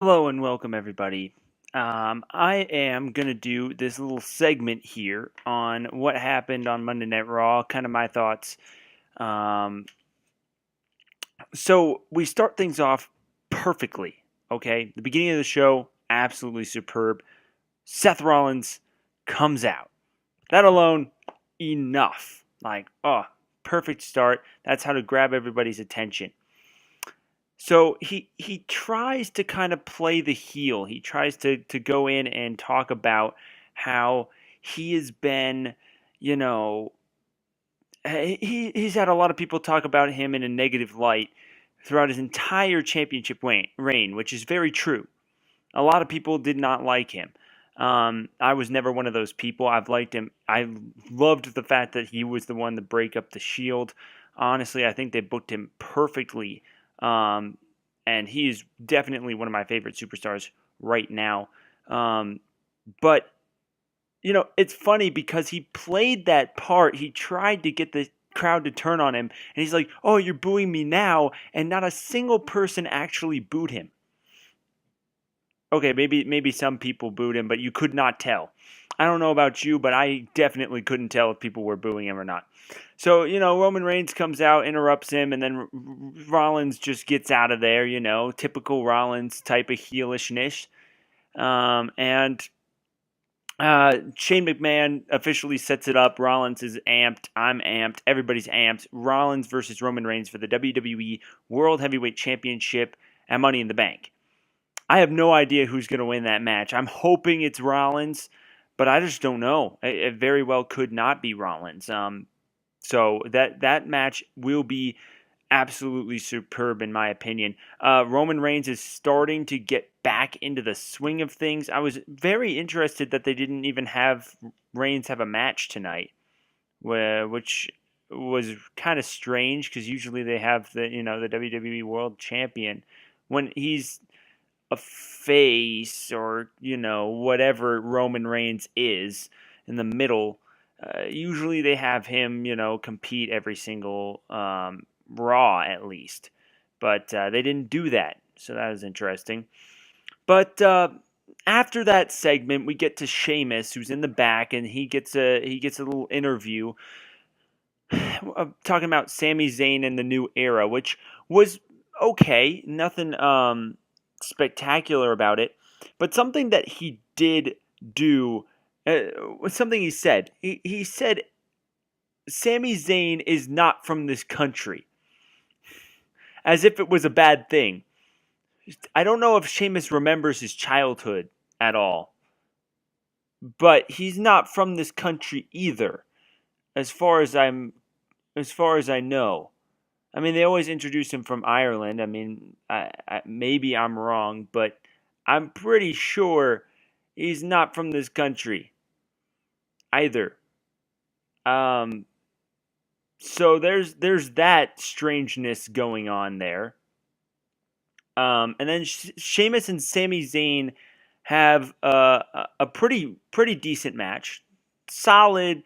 Hello and welcome, everybody. I am going to do this little segment here on what happened on Monday Night Raw, kind of my thoughts. Um, so we start things off perfectly, okay? The beginning of the show, absolutely superb. Seth Rollins comes out. That alone, enough. Perfect start. That's how to grab everybody's attention. So he tries to kind of play the heel. He tries to go in and talk about how he has been, you know, he's had a lot of people talk about him in a negative light throughout his entire championship reign, which is very true. A lot of people did not like him. I was never one of those people. I've liked him. I loved the fact that he was the one to break up the Shield. Honestly, I think they booked him perfectly. Um, and he is definitely one of my favorite superstars right now. But it's funny because he played that part. He tried to get the crowd to turn on him, and he's like, "Oh, you're booing me now," and not a single person actually booed him. Okay, maybe some people booed him, but you could not tell. I don't know about you, but I definitely couldn't tell if people were booing him or not. So, Roman Reigns comes out, interrupts him, and then Rollins just gets out of there, typical Rollins type of heelishness. And Shane McMahon officially sets it up. Rollins is amped. I'm amped. Everybody's amped. Rollins versus Roman Reigns for the WWE World Heavyweight Championship and Money in the Bank. I have no idea who's going to win that match. I'm hoping it's Rollins, but I just don't know. It very well could not be Rollins. So that match will be absolutely superb in my opinion. Roman Reigns is starting to get back into the swing of things. I was very interested that they didn't even have Reigns have a match tonight, which was kind of strange because usually they have the WWE World Champion when he's a face or whatever Roman Reigns is in the middle. Usually they have him compete every single Raw at least, but they didn't do that, so that was interesting. But after that segment, we get to Sheamus, who's in the back, and he gets a little interview talking about Sami Zayn and the new era, which was okay, nothing spectacular about it, but something that he did do was something he said. He said Sami Zayn is not from this country, as if it was a bad thing. I don't know if Sheamus remembers his childhood at all, but he's not from this country either, as far as I know. I mean, they always introduce him from Ireland. I mean, maybe I'm wrong, but I'm pretty sure he's not from this country either. Um, so there's that strangeness going on there. And then Sheamus and Sami Zayn have a pretty decent match, solid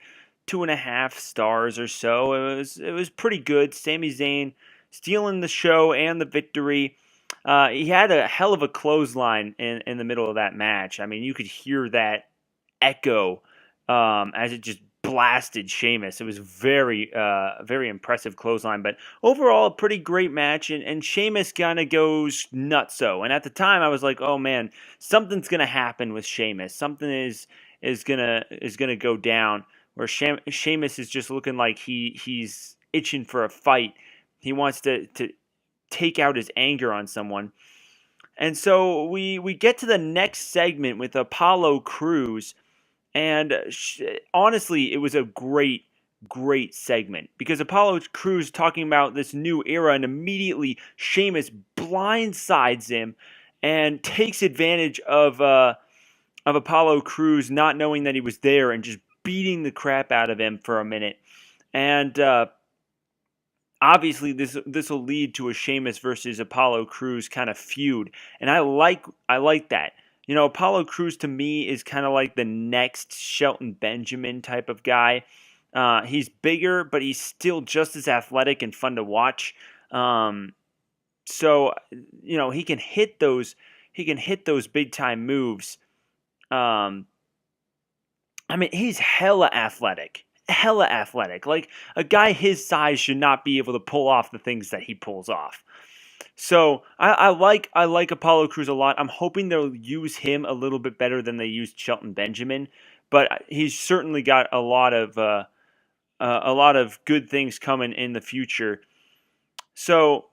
2.5 stars or so. It was pretty good. Sami Zayn stealing the show and the victory. He had a hell of a clothesline in the middle of that match. I mean, you could hear that echo as it just blasted Sheamus. It was very impressive clothesline, but overall a pretty great match. And Sheamus kind of goes nutso. And at the time, I was like, oh man, something's gonna happen with Sheamus. Something is gonna go down. Where Sheamus is just looking like he's itching for a fight. He wants to take out his anger on someone. And so we get to the next segment with Apollo Crews, and honestly, it was a great segment because Apollo Crews talking about this new era, and immediately Sheamus blindsides him and takes advantage of Apollo Crews not knowing that he was there and just beating the crap out of him for a minute. And obviously this will lead to a Sheamus versus Apollo Crews kind of feud, and I like that. Apollo Crews to me is kind of like the next Shelton Benjamin type of guy. He's bigger, but he's still just as athletic and fun to watch. So he can hit those he can hit those big time moves. I mean, he's hella athletic. Hella athletic. Like, a guy his size should not be able to pull off the things that he pulls off. So I like Apollo Crews a lot. I'm hoping they'll use him a little bit better than they used Shelton Benjamin, but he's certainly got a lot of good things coming in the future. So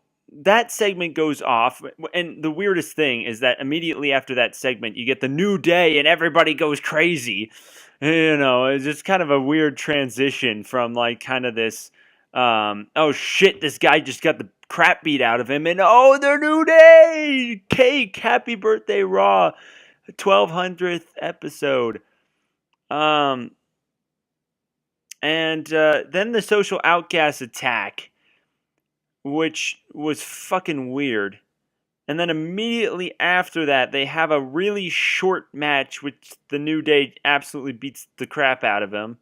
that segment goes off, and the weirdest thing is that immediately after that segment, you get the New Day, and everybody goes crazy. You know, it's just kind of a weird transition from like kind of this, oh shit, this guy just got the crap beat out of him, and oh, the New Day, cake, happy birthday, Raw, 1200th episode. And then the Social Outcast attack, which was fucking weird. And then immediately after that, they have a really short match, which the New Day absolutely beats the crap out of him.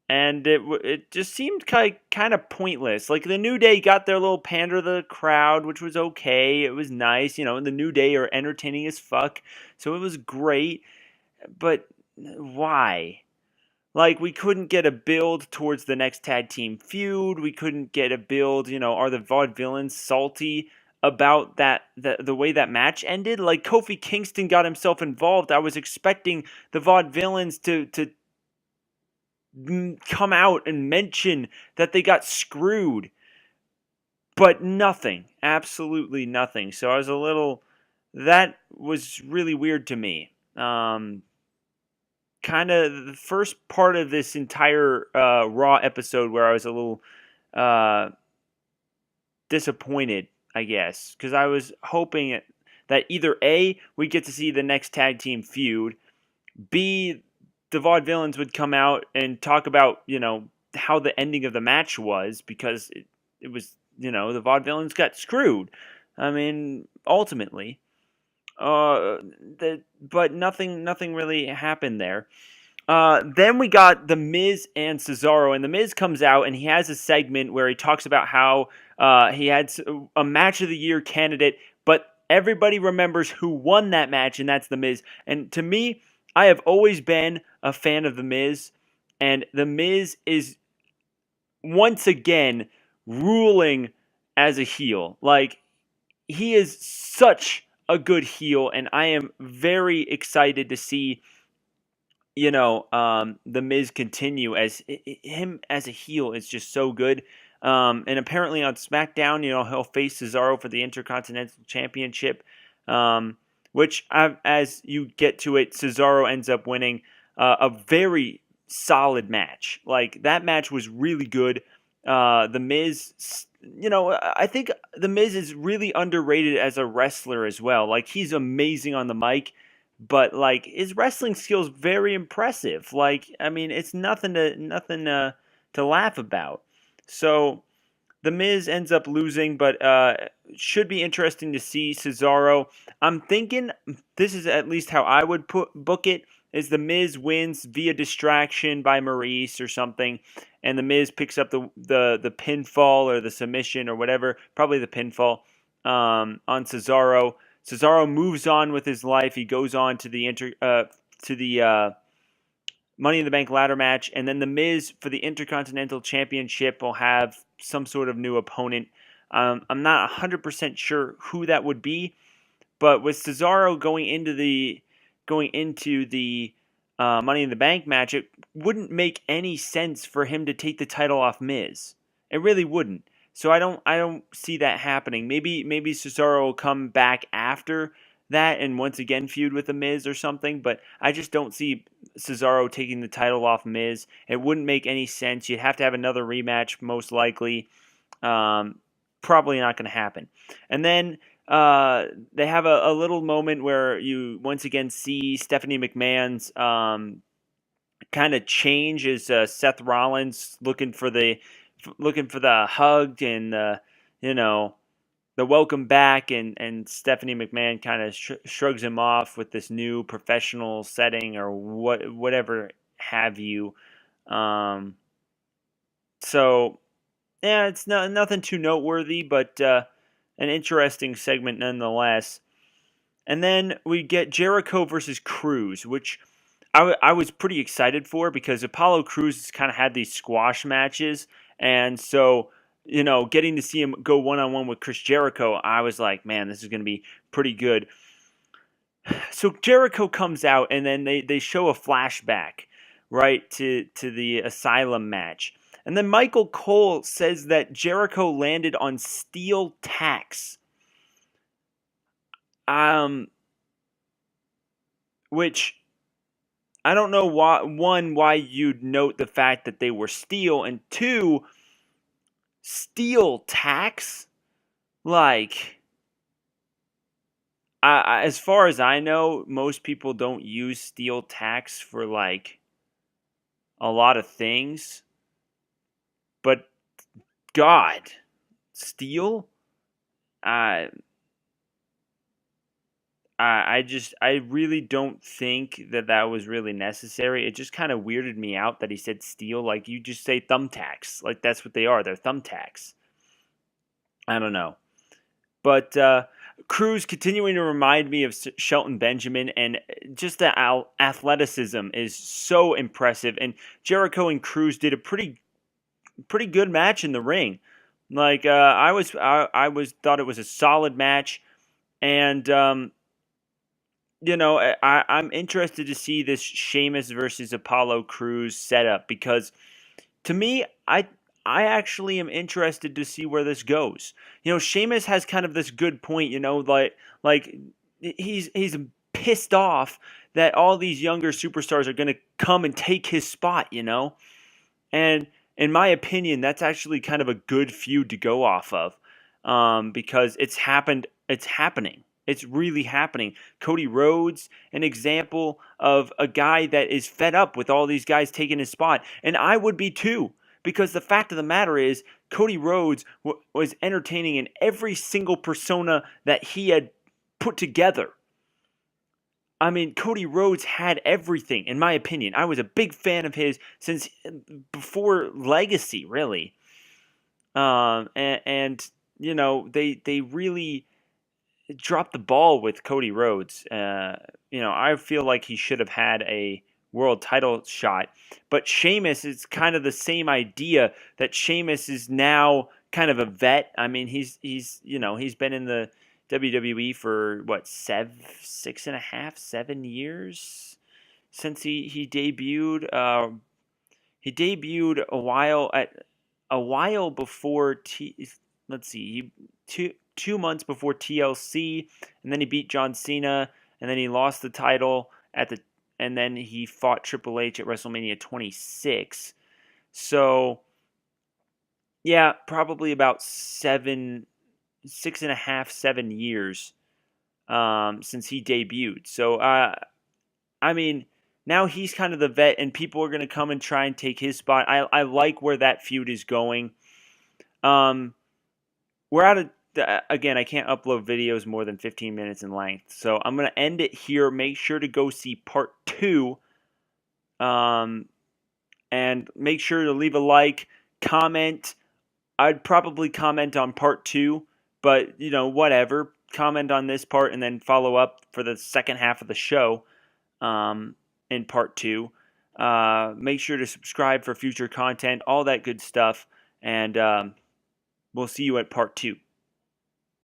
And it just seemed kind of pointless. Like, the New Day got their little pander to the crowd, which was okay. It was nice, you know. And the New Day are entertaining as fuck, so it was great. But why? Like, we couldn't get a build towards the next tag team feud. We couldn't get a build, you know, are the Vaudevillains salty about the way that match ended? Like, Kofi Kingston got himself involved. I was expecting the Vaudevillains to come out and mention that they got screwed. But nothing. Absolutely nothing. So I was a little... That was really weird to me. Kind of the first part of this entire Raw episode where I was a little disappointed, I guess, because I was hoping that either A, we get to see the next tag team feud, B, the Vaudevillains would come out and talk about, you know, how the ending of the match was, because it was, you know, the Vaudevillains got screwed. I mean, ultimately. But nothing really happened there. Then we got The Miz and Cesaro, and The Miz comes out and he has a segment where he talks about how he had a match of the year candidate, but everybody remembers who won that match, and that's The Miz. And to me, I have always been a fan of The Miz, and The Miz is once again ruling as a heel. Like, he is such a good heel, and I am very excited to see, you know, the Miz continue as him as a heel is just so good. And apparently on SmackDown, you know, he'll face Cesaro for the Intercontinental Championship, which as you get to it, Cesaro ends up winning a very solid match. Like, that match was really good. The Miz, you know, I think The Miz is really underrated as a wrestler as well. Like, he's amazing on the mic, but like, his wrestling skills very impressive. Like, I mean, it's nothing to laugh about. So The Miz ends up losing, but should be interesting to see Cesaro. I'm thinking, this is at least how I would book it, is The Miz wins via distraction by Maurice or something, and The Miz picks up the pinfall or the submission or whatever, probably the pinfall, on Cesaro. Cesaro moves on with his life. He goes on to the Money in the Bank ladder match, and then The Miz for the Intercontinental Championship will have some sort of new opponent. I'm not 100% sure who that would be, but with Cesaro going into the Money in the Bank match, it wouldn't make any sense for him to take the title off Miz. It really wouldn't. So I don't see that happening. Maybe Cesaro will come back after that and once again feud with The Miz or something, but I just don't see Cesaro taking the title off Miz. It wouldn't make any sense. You'd have to have another rematch, most likely. Probably not going to happen. And then they have a little moment where you once again see Stephanie McMahon's kind of change as Seth Rollins looking for the hug and the welcome back, and Stephanie McMahon kind of shrugs him off with this new professional setting or whatever have you. So it's nothing too noteworthy, but an interesting segment nonetheless. And then we get Jericho versus Cruz, which I was pretty excited for because Apollo Crews kind of had these squash matches. And so, getting to see him go one on one with Chris Jericho, I was like, man, this is going to be pretty good. So Jericho comes out, and then they show a flashback, right, to the Asylum match. And then Michael Cole says that Jericho landed on steel tacks. Which I don't know why you'd note the fact that they were steel, and two, steel tacks? Like, as far as I know, most people don't use steel tacks for like a lot of things. But God, steel? I I really don't think that was really necessary. It just kind of weirded me out that he said steel. Like, you just say thumbtacks. Like, that's what they are. They're thumbtacks. I don't know. But Cruz continuing to remind me of Shelton Benjamin, and just the athleticism is so impressive. And Jericho and Cruz did a pretty good match in the ring. Like, I was thought it was a solid match, and I'm interested to see this Sheamus versus Apollo Crews setup, because to me, I actually am interested to see where this goes. Sheamus has kind of this good point. Like he's pissed off that all these younger superstars are going to come and take his spot. And in my opinion, that's actually kind of a good feud to go off of, because it's happened. It's happening. It's really happening. Cody Rhodes, an example of a guy that is fed up with all these guys taking his spot. And I would be too, because the fact of the matter is, Cody Rhodes was entertaining in every single persona that he had put together. I mean, Cody Rhodes had everything, in my opinion. I was a big fan of his since before Legacy, really. And they really dropped the ball with Cody Rhodes. I feel like he should have had a world title shot. But Sheamus is kind of the same idea, that Sheamus is now kind of a vet. I mean, he's been in the WWE for what, 6.5, 7 years since he debuted. He debuted a while before let's see, two months before TLC, and then he beat John Cena, and then he lost the title and then he fought Triple H at WrestleMania 26. So yeah, probably about 6.5, 7 years since he debuted. So I mean, now he's kind of the vet, and people are going to come and try and take his spot. I like where that feud is going. We're out of again. I can't upload videos more than 15 minutes in length, so I'm going to end it here. Make sure to go see part 2, and make sure to leave a like, comment. I'd probably comment on part 2, but whatever. Comment on this part and then follow up for the second half of the show. In part 2. Make sure to subscribe for future content, all that good stuff, and we'll see you at part 2.